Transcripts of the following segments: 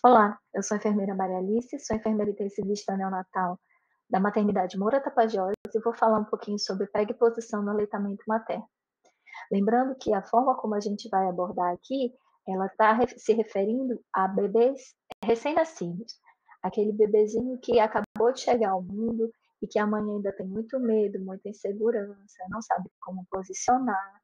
Olá, eu sou a enfermeira Maria Alice, sou enfermeira intensivista neonatal da maternidade Moura Tapajós e vou falar um pouquinho sobre pega e posição no aleitamento materno. Lembrando que a forma como a gente vai abordar aqui, ela está se referindo a bebês recém-nascidos, aquele bebezinho que acabou de chegar ao mundo e que a mãe ainda tem muito medo, muita insegurança, não sabe como posicionar,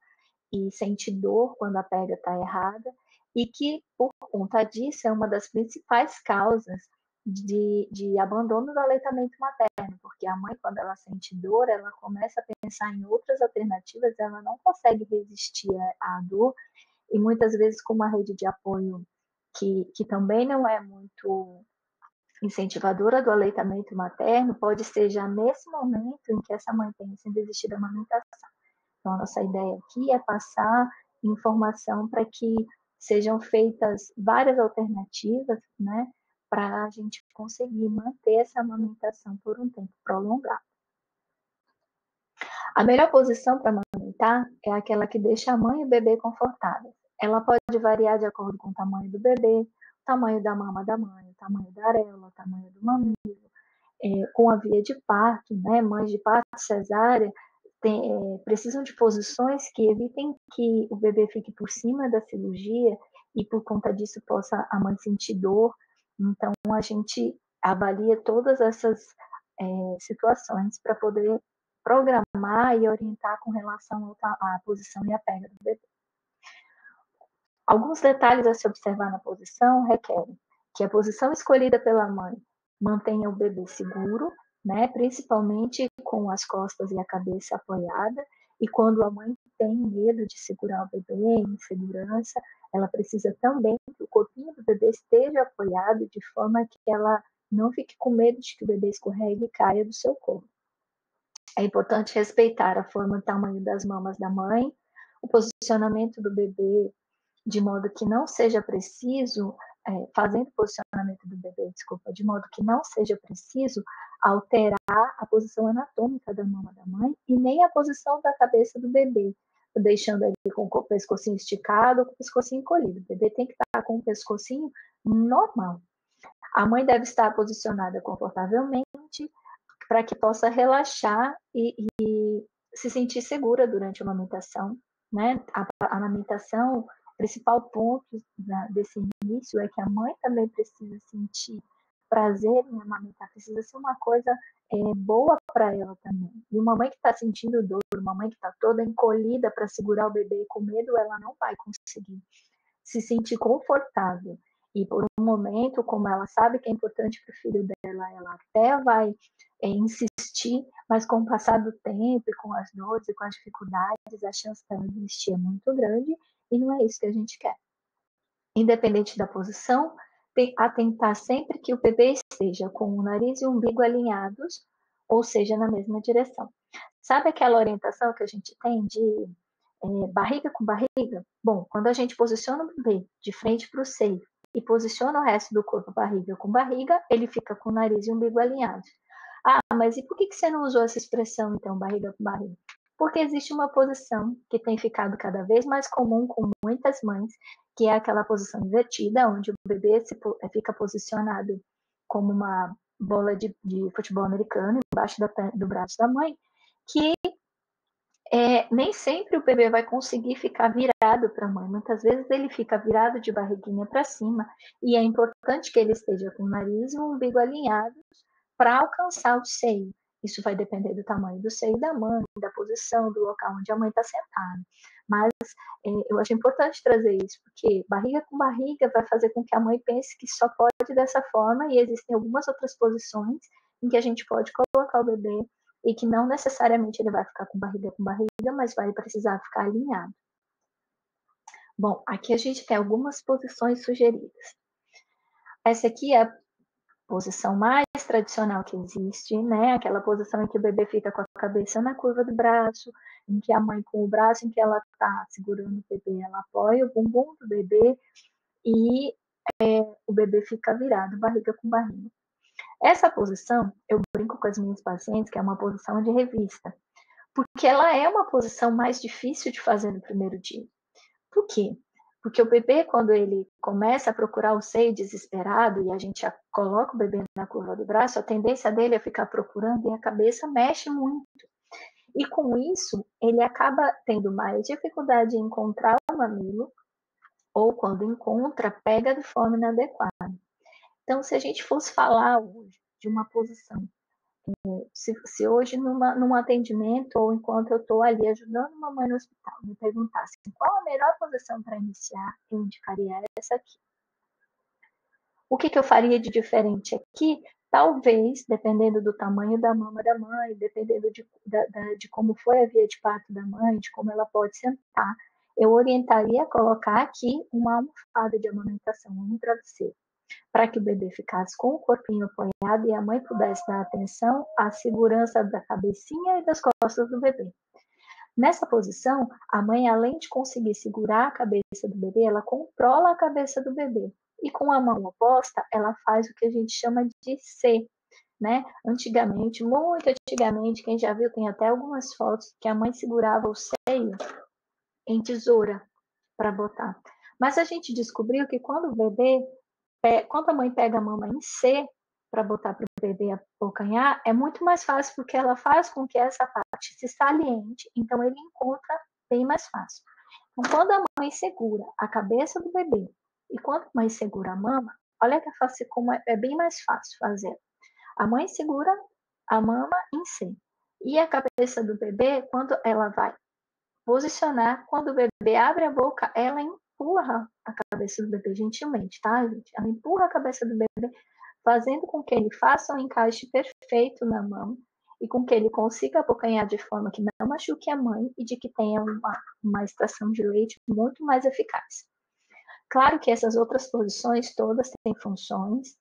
e sente dor quando a pega está errada, e que, por conta disso, é uma das principais causas de abandono do aleitamento materno, porque a mãe, quando ela sente dor, ela começa a pensar em outras alternativas, ela não consegue resistir à dor, e muitas vezes com uma rede de apoio que também não é muito incentivadora do aleitamento materno, pode ser já nesse momento em que essa mãe pensa em desistir da amamentação. Então, a nossa ideia aqui é passar informação para que sejam feitas várias alternativas, né, para a gente conseguir manter essa amamentação por um tempo prolongado. A melhor posição para amamentar é aquela que deixa a mãe e o bebê confortáveis. Ela pode variar de acordo com o tamanho do bebê, o tamanho da mama da mãe, o tamanho da areola, o tamanho do mamilo, com a via de parto, né, mães de parto cesárea precisam de posições que evitem que o bebê fique por cima da cirurgia e por conta disso possa a mãe sentir dor. Então a gente avalia todas essas situações para poder programar e orientar com relação à posição e à pega do bebê. Alguns detalhes a se observar na posição requerem que a posição escolhida pela mãe mantenha o bebê seguro, né, principalmente com as costas e a cabeça apoiada, e quando a mãe tem medo de segurar o bebê em segurança, ela precisa também que o corpinho do bebê esteja apoiado de forma que ela não fique com medo de que o bebê escorregue e caia do seu corpo. É importante respeitar a forma e tamanho das mamas da mãe, o posicionamento do bebê de modo que não seja preciso, fazendo o posicionamento do bebê, desculpa, de modo que não seja preciso alterar a posição anatômica da mama da mãe e nem a posição da cabeça do bebê, deixando ele com o pescocinho esticado ou com o pescocinho encolhido. O bebê tem que estar com o pescocinho normal. A mãe deve estar posicionada confortavelmente para que possa relaxar e se sentir segura durante a amamentação, né? A amamentação, o principal ponto desse início é que a mãe também precisa sentir prazer em amamentar, precisa ser uma coisa boa para ela também. E uma mãe que está sentindo dor, uma mãe que está toda encolhida para segurar o bebê com medo, ela não vai conseguir se sentir confortável. E por um momento, como ela sabe que é importante para o filho dela, ela até vai insistir, mas com o passar do tempo, e com as dores e com as dificuldades, a chance dela desistir é muito grande, e não é isso que a gente quer. Independente da posição, atentar sempre que o bebê esteja com o nariz e o umbigo alinhados, ou seja, na mesma direção. Sabe aquela orientação que a gente tem de barriga com barriga? Bom, quando a gente posiciona o bebê de frente para o seio e posiciona o resto do corpo barriga com barriga, ele fica com o nariz e o umbigo alinhados. Ah, mas e por que você não usou essa expressão, então, barriga com barriga? Porque existe uma posição que tem ficado cada vez mais comum com muitas mães, que é aquela posição invertida, onde o bebê fica posicionado como uma bola de futebol americano embaixo do braço da mãe, que nem sempre o bebê vai conseguir ficar virado para a mãe. Muitas vezes ele fica virado de barriguinha para cima, e é importante que ele esteja com o nariz e o umbigo alinhados para alcançar o seio. Isso vai depender do tamanho do seio da mãe, da posição, do local onde a mãe está sentada. Mas eu acho importante trazer isso, porque barriga com barriga vai fazer com que a mãe pense que só pode dessa forma, e existem algumas outras posições em que a gente pode colocar o bebê e que não necessariamente ele vai ficar com barriga, mas vai precisar ficar alinhado. Bom, aqui a gente tem algumas posições sugeridas. Essa aqui é a posição mais tradicional que existe, né? Aquela posição em que o bebê fica com a cabeça na curva do braço, em que a mãe com o braço em que ela está segurando o bebê, ela apoia o bumbum do bebê e o bebê fica virado, barriga com barriga. Essa posição, eu brinco com as minhas pacientes, que é uma posição de revista, porque ela é uma posição mais difícil de fazer no primeiro dia. Por quê? Porque o bebê, quando ele começa a procurar o seio desesperado e a gente já coloca o bebê na curva do braço, a tendência dele é ficar procurando e a cabeça mexe muito. E com isso, ele acaba tendo mais dificuldade em encontrar o mamilo, ou quando encontra, pega de forma inadequada. Então, se a gente fosse falar hoje de uma posição, se hoje num atendimento ou enquanto eu estou ali ajudando uma mãe no hospital, me perguntasse qual a melhor posição para iniciar, eu indicaria essa aqui. O que eu faria de diferente aqui? Talvez, dependendo do tamanho da mama da mãe, dependendo de como foi a via de parto da mãe, de como ela pode sentar, eu orientaria a colocar aqui uma almofada de amamentação, um travesseiro, para que o bebê ficasse com o corpinho apoiado e a mãe pudesse dar atenção à segurança da cabecinha e das costas do bebê. Nessa posição, a mãe, além de conseguir segurar a cabeça do bebê, ela controla a cabeça do bebê. E com a mão oposta, ela faz o que a gente chama de C, né? Antigamente, muito antigamente, quem já viu, tem até algumas fotos que a mãe segurava o seio em tesoura para botar. Mas a gente descobriu que quando a mãe pega a mama em C para botar para o bebê abocanhar, é muito mais fácil, porque ela faz com que essa parte se saliente, então ele encontra bem mais fácil. Então, quando a mãe segura a cabeça do bebê e quando a mãe segura a mama, olha que fácil, como é bem mais fácil fazer. A mãe segura a mama em C. E a cabeça do bebê, quando ela vai posicionar, quando o bebê abre a boca, ela empurra a cabeça do bebê gentilmente, tá, gente? Ela empurra a cabeça do bebê, fazendo com que ele faça um encaixe perfeito na mão e com que ele consiga abocanhar de forma que não machuque a mãe e de que tenha uma extração de leite muito mais eficaz. Claro que essas outras posições todas têm funções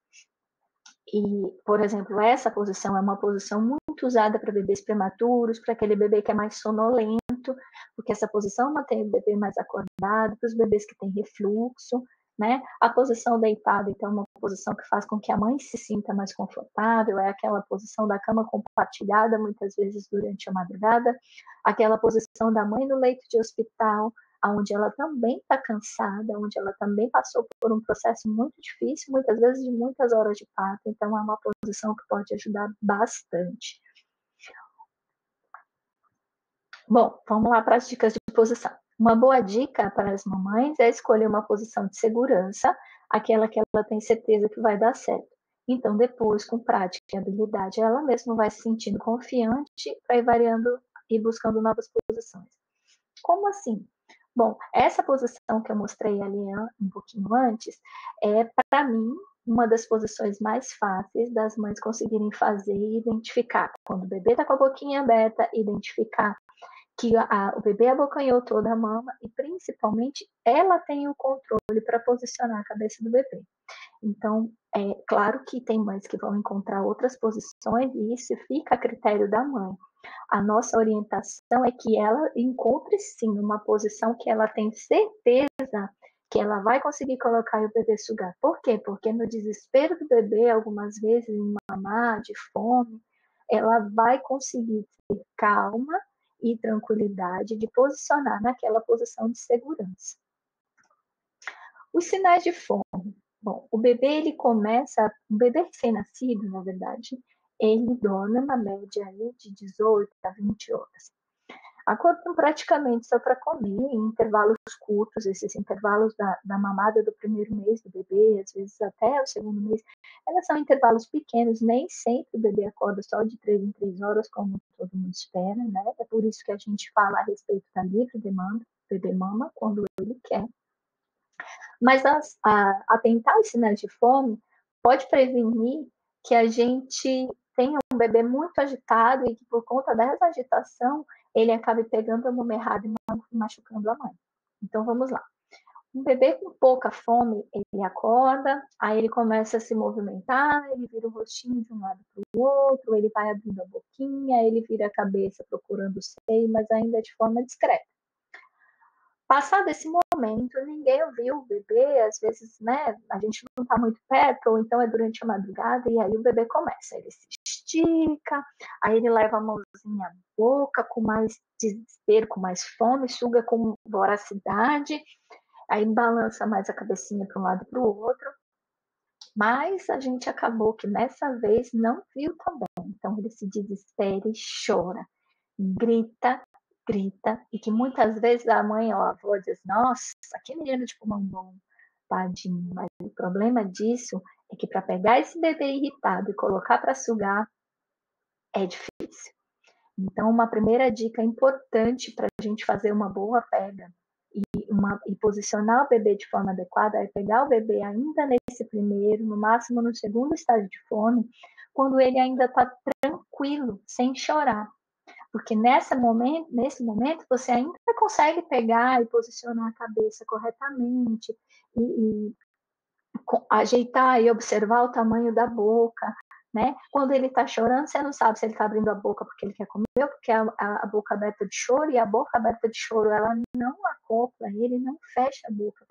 e, por exemplo, essa posição é uma posição muito usada para bebês prematuros, para aquele bebê que é mais sonolento, porque essa posição mantém o bebê mais acordado, para os bebês que têm refluxo, né? A posição deitada, então, é uma posição que faz com que a mãe se sinta mais confortável, é aquela posição da cama compartilhada, muitas vezes durante a madrugada, aquela posição da mãe no leito de hospital, onde ela também está cansada, onde ela também passou por um processo muito difícil, muitas vezes de muitas horas de parto, então é uma posição que pode ajudar bastante. Bom, vamos lá para as dicas de posição. Uma boa dica para as mamães é escolher uma posição de segurança, aquela que ela tem certeza que vai dar certo. Então, depois, com prática e habilidade, ela mesma vai se sentindo confiante para ir variando e buscando novas posições. Como assim? Bom, essa posição que eu mostrei ali um pouquinho antes é, para mim, uma das posições mais fáceis das mães conseguirem fazer e identificar. Quando o bebê está com a boquinha aberta, identificar que o bebê abocanhou toda a mama e, principalmente, ela tem o controle para posicionar a cabeça do bebê. Então, é claro que tem mães que vão encontrar outras posições e isso fica a critério da mãe. A nossa orientação é que ela encontre sim uma posição que ela tem certeza que ela vai conseguir colocar e o bebê sugar. Por quê? Porque no desespero do bebê, algumas vezes em mamar, de fome, ela vai conseguir ter calma e tranquilidade de posicionar naquela posição de segurança. Os sinais de fome. Bom, o bebê recém-nascido, na verdade, ele dorme uma média aí de 18 a 20 horas. Acordam praticamente só para comer, em intervalos curtos, esses intervalos da mamada do primeiro mês do bebê, às vezes até o segundo mês, elas são intervalos pequenos, nem sempre o bebê acorda só de 3 em 3 horas, como todo mundo espera, né? É por isso que a gente fala a respeito da livre demanda, o bebê mama quando ele quer. Mas atentar os sinais de fome pode prevenir que a gente tenha um bebê muito agitado e que, por conta dessa agitação, ele acabe pegando a mama errada e machucando a mãe. Então, vamos lá. Um bebê com pouca fome, ele acorda, aí ele começa a se movimentar, ele vira o rostinho de um lado para o outro, ele vai abrindo a boquinha, ele vira a cabeça procurando o seio, mas ainda de forma discreta. Passado esse momento, ninguém ouviu o bebê, às vezes, né, a gente não está muito perto, ou então é durante a madrugada, e aí o bebê começa, ele se estica, aí ele leva a mãozinha à boca, com mais desespero, com mais fome, suga com voracidade, aí balança mais a cabecinha para um lado e para o outro, mas a gente acabou que nessa vez não viu também. Então ele se desespera e chora, grita, grita, e que muitas vezes a mãe ou a avó diz, nossa, que menino de pulmão bom, tadinho. Mas o problema disso é que para pegar esse bebê irritado e colocar para sugar é difícil. Então, uma primeira dica importante para a gente fazer uma boa pega e posicionar o bebê de forma adequada é pegar o bebê ainda nesse primeiro, no máximo no segundo estágio de fome, quando ele ainda está tranquilo, sem chorar. Porque nesse momento, você ainda consegue pegar e posicionar a cabeça corretamente e ajeitar e observar o tamanho da boca, né? Quando ele está chorando, você não sabe se ele está abrindo a boca porque ele quer comer ou porque a boca aberta de choro, e a boca aberta de choro, ela não acopla, ele não fecha a boca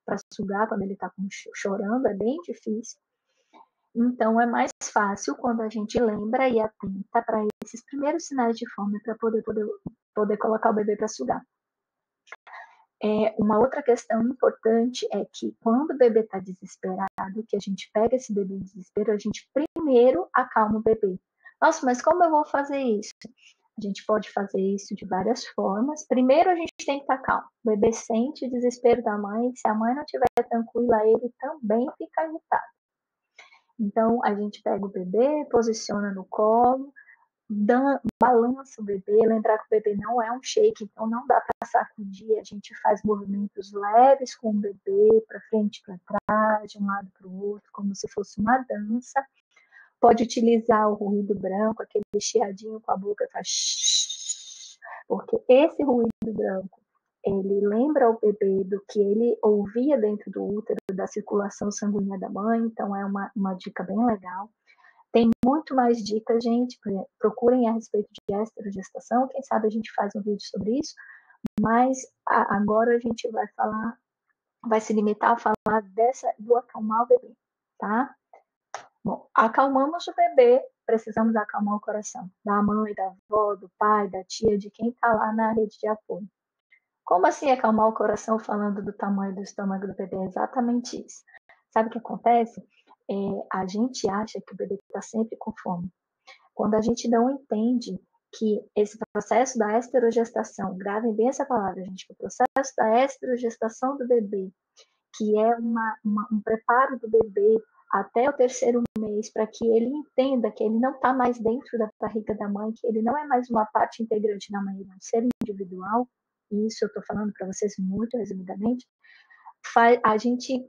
para sugar quando ele está chorando, é bem difícil. Então, é mais fácil quando a gente lembra e atenta para esses primeiros sinais de fome para poder colocar o bebê para sugar. Uma outra questão importante é que quando o bebê está desesperado, que a gente pega esse bebê em desespero, a gente primeiro acalma o bebê. Nossa, mas como eu vou fazer isso? A gente pode fazer isso de várias formas. Primeiro, a gente tem que estar calmo. O bebê sente o desespero da mãe. Se a mãe não estiver tranquila, ele também fica irritado. Então, a gente pega o bebê, posiciona no colo, balança o bebê, lembrar que o bebê não é um shake, então não dá para sacudir, a gente faz movimentos leves com o bebê, para frente e para trás, de um lado para o outro, como se fosse uma dança. Pode utilizar o ruído branco, aquele chiadinho com a boca, faz porque esse ruído branco, ele lembra o bebê do que ele ouvia dentro do útero, da circulação sanguínea da mãe, então é uma dica bem legal. Tem muito mais dicas, gente. Procurem a respeito de esterogestação. Quem sabe a gente faz um vídeo sobre isso. Mas agora a gente vai se limitar a falar do acalmar o bebê, tá? Bom, acalmamos o bebê, precisamos acalmar o coração da mãe, da avó, do pai, da tia, de quem está lá na rede de apoio. Como assim acalmar o coração falando do tamanho do estômago do bebê? É exatamente isso. Sabe o que acontece? A gente acha que o bebê está sempre com fome. Quando a gente não entende que esse processo da esterogestação, gravem bem essa palavra, gente, o processo da esterogestação do bebê, que é um preparo do bebê até o terceiro mês, para que ele entenda que ele não está mais dentro da barriga da mãe, que ele não é mais uma parte integrante da mãe, ele é um ser individual, e isso eu estou falando para vocês muito resumidamente, a gente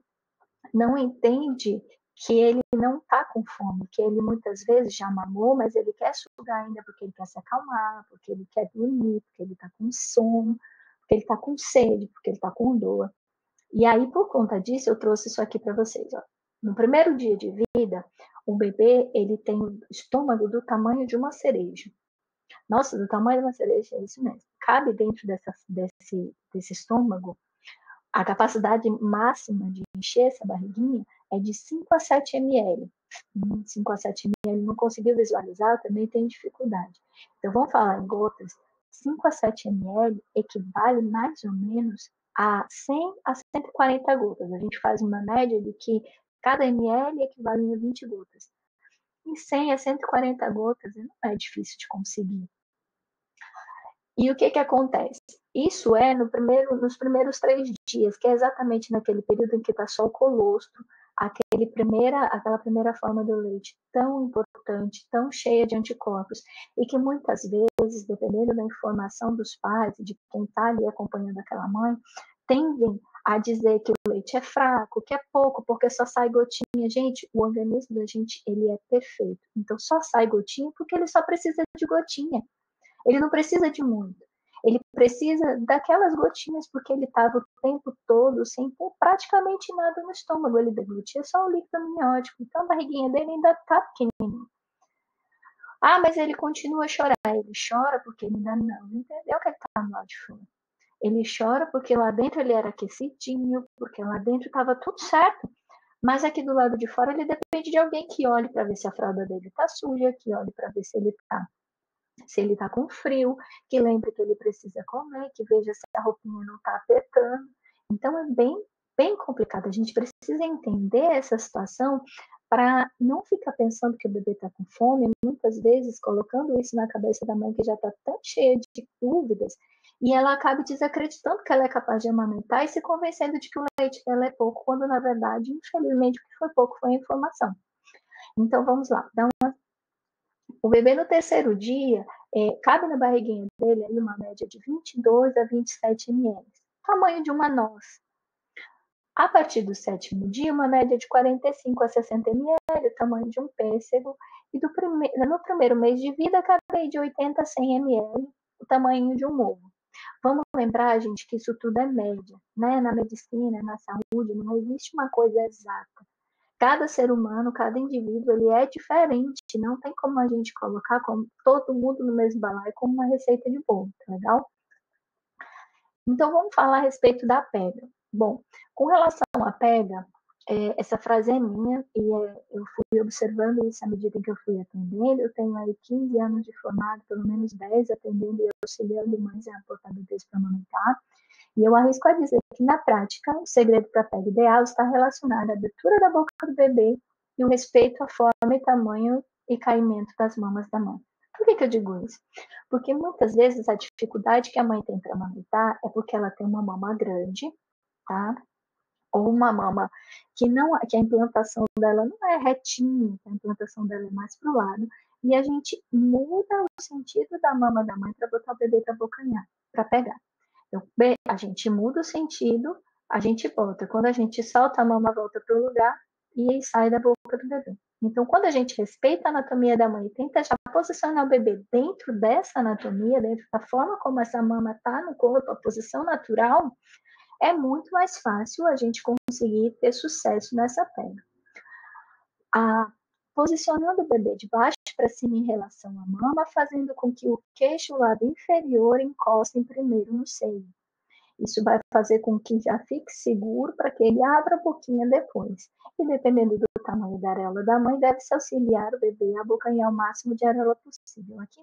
não entende que ele não está com fome, que ele muitas vezes já mamou, mas ele quer sugar ainda porque ele quer se acalmar, porque ele quer dormir, porque ele está com sono, porque ele está com sede, porque ele está com dor. E aí, por conta disso, eu trouxe isso aqui para vocês. Ó. No primeiro dia de vida, o bebê ele tem o estômago do tamanho de uma cereja. Nossa, do tamanho de uma cereja, é isso mesmo. Cabe dentro desse estômago a capacidade máxima de encher essa barriguinha é de 5 a 7 ml. 5 a 7 ml, não conseguiu visualizar, também tem dificuldade. Então, vamos falar em gotas. 5 a 7 ml equivale mais ou menos a 100 a 140 gotas. A gente faz uma média de que cada ml equivale a 20 gotas. Em 100 a 140 gotas não é difícil de conseguir. E o que acontece? Isso é nos primeiros 3 dias, que é exatamente naquele período em que está só o colostro, aquela primeira forma do leite tão importante, tão cheia de anticorpos, e que muitas vezes, dependendo da informação dos pais, de quem está ali acompanhando aquela mãe, tendem a dizer que o leite é fraco, que é pouco, porque só sai gotinha. Gente, o organismo da gente, ele é perfeito. Então, só sai gotinha porque ele só precisa de gotinha. Ele não precisa de muito. Ele precisa daquelas gotinhas, porque ele estava o tempo todo sem ter praticamente nada no estômago. Ele deglutia só o líquido amniótico. Então a barriguinha dele ainda está pequenininha. Ah, mas ele continua a chorar. Ele chora porque ele ainda não entendeu que ele está no lado de fora. Ele chora porque lá dentro ele era aquecidinho, porque lá dentro estava tudo certo. Mas aqui do lado de fora ele depende de alguém que olhe para ver se a fralda dele está suja, que olhe para ver se ele está com frio, que lembre que ele precisa comer, que veja se a roupinha não está apertando. Então, é bem complicado. A gente precisa entender essa situação para não ficar pensando que o bebê está com fome, muitas vezes colocando isso na cabeça da mãe que já está tão cheia de dúvidas, e ela acaba desacreditando que ela é capaz de amamentar e se convencendo de que o leite dela é pouco, quando na verdade, infelizmente, o que foi pouco foi a informação. Então, vamos lá. O bebê no terceiro dia, cabe na barriguinha dele aí uma média de 22 a 27 ml, tamanho de uma noz. A partir do sétimo dia, uma média de 45 a 60 ml, o tamanho de um pêssego, e no primeiro mês de vida, cabe de 80 a 100 ml, o tamanho de um ovo. Vamos lembrar, gente, que isso tudo é média, né? Na medicina, na saúde, não existe uma coisa exata. Cada ser humano, cada indivíduo, ele é diferente, não tem como a gente colocar como todo mundo no mesmo balaio como uma receita de bolo, tá legal? Então, vamos falar a respeito da pega. Bom, com relação à pega, essa frase é minha e eu fui observando isso à medida que eu fui atendendo. Eu tenho aí 15 anos de formado, pelo menos 10 atendendo e auxiliando mães a aportar bebês para amamentar. E eu arrisco a dizer que, na prática, o segredo para a pega ideal está relacionado à abertura da boca do bebê e o respeito à forma e tamanho e caimento das mamas da mãe. Por que eu digo isso? Porque muitas vezes a dificuldade que a mãe tem para amamentar é porque ela tem uma mama grande, tá? Ou uma mama que a implantação dela não é retinha, a implantação dela é mais para o lado, e a gente muda o sentido da mama da mãe para botar o bebê para abocanhar, para pegar. Então, a gente muda o sentido, a gente volta. Quando a gente solta, a mama volta para o lugar e sai da boca do bebê. Então, quando a gente respeita a anatomia da mãe e tenta já posicionar o bebê dentro dessa anatomia, dentro da forma como essa mama está no corpo, a posição natural, é muito mais fácil a gente conseguir ter sucesso nessa pega. Posicionando o bebê de baixo para cima em relação à mama, fazendo com que o queixo, o lado inferior, encoste primeiro no seio. Isso vai fazer com que já fique seguro para que ele abra a boquinha depois. E dependendo do tamanho da areola da mãe, deve-se auxiliar o bebê a abocanhar o máximo de areola possível. Aqui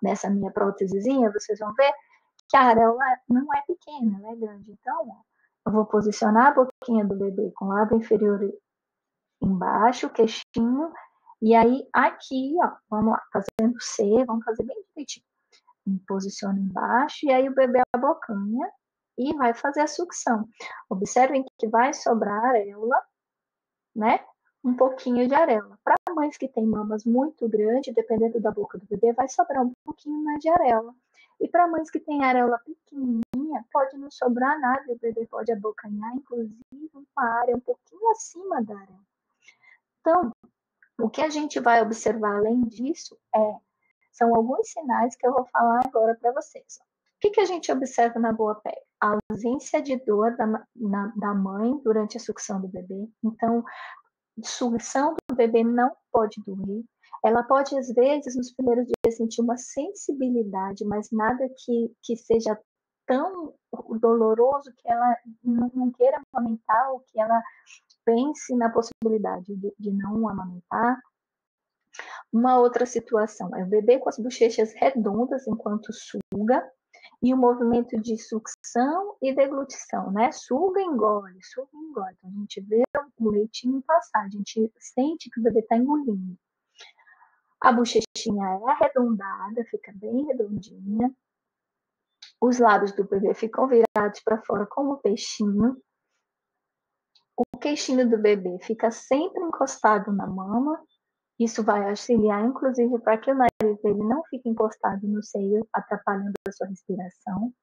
nessa minha prótesezinha, vocês vão ver que a areola não é pequena, ela é grande. Então, eu vou posicionar a boquinha do bebê com o lado inferior embaixo, o queixinho, e aí aqui, ó, vamos lá, fazendo C, vamos fazer bem direitinho. Posiciona embaixo, e aí o bebê abocanha e vai fazer a sucção. Observem que vai sobrar areola, né? Um pouquinho de areola. Para mães que têm mamas muito grandes, dependendo da boca do bebê, vai sobrar um pouquinho mais de areola. E para mães que têm areola pequenininha, pode não sobrar nada, o bebê pode abocanhar, inclusive, uma área um pouquinho acima da areola. Então, o que a gente vai observar além disso são alguns sinais que eu vou falar agora para vocês. O que a gente observa na boa pele? A ausência de dor da mãe durante a sucção do bebê. Então, sucção do bebê não pode doer. Ela pode, às vezes, nos primeiros dias, sentir uma sensibilidade, mas nada que seja tão doloroso que ela não queira amamentar ou que ela pense na possibilidade de não amamentar. Uma outra situação é o bebê com as bochechas redondas enquanto suga e o movimento de sucção e deglutição, né? Suga e engole, suga e engole. Então, a gente vê o leitinho passar, a gente sente que o bebê está engolindo. A bochechinha é arredondada, fica bem redondinha. Os lábios do bebê ficam virados para fora como peixinho. O queixinho do bebê fica sempre encostado na mama. Isso vai auxiliar, inclusive, para que o nariz dele não fique encostado no seio, atrapalhando a sua respiração.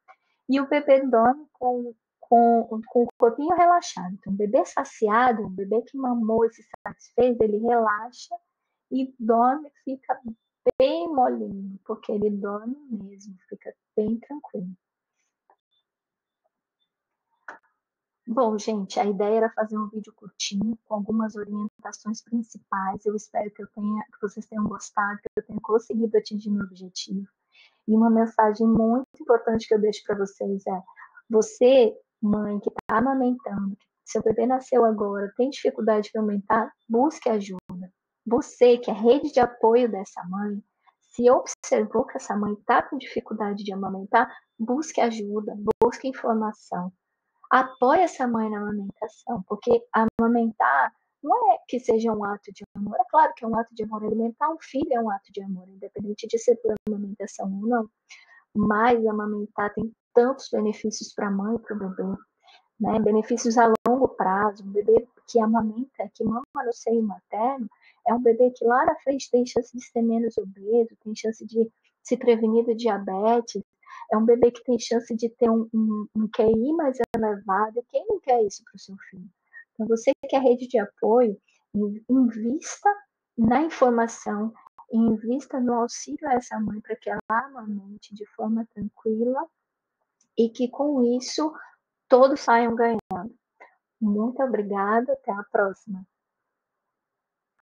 E o bebê dorme com o corpinho relaxado. Então, o bebê saciado, o bebê que mamou e se satisfez, ele relaxa e dorme, fica bem molinho, porque ele dorme mesmo, fica bem tranquilo. Bom, gente, a ideia era fazer um vídeo curtinho com algumas orientações principais. Eu espero que vocês tenham gostado, que eu tenha conseguido atingir meu objetivo. E uma mensagem muito importante que eu deixo para vocês é: você, mãe, que está amamentando, seu bebê nasceu agora, tem dificuldade para amamentar, busque ajuda. Você, que é rede de apoio dessa mãe, se observou que essa mãe está com dificuldade de amamentar, busque ajuda, busque informação. apoie essa mãe na amamentação, porque amamentar não é que seja um ato de amor, é claro que é um ato de amor, alimentar um filho é um ato de amor, independente de ser por amamentação ou não, mas amamentar tem tantos benefícios para a mãe e para o bebê, né? Benefícios a longo prazo. Um bebê que amamenta, que mama no seio materno, é um bebê que lá na frente tem chance de ser menos obeso, tem chance de se prevenir do diabetes, é um bebê que tem chance de ter um QI mais elevado. Quem não quer isso para o seu filho? Então, você que é rede de apoio, invista na informação, invista no auxílio a essa mãe para que ela amamente de forma tranquila e que com isso todos saiam ganhando. Muito obrigada, até a próxima.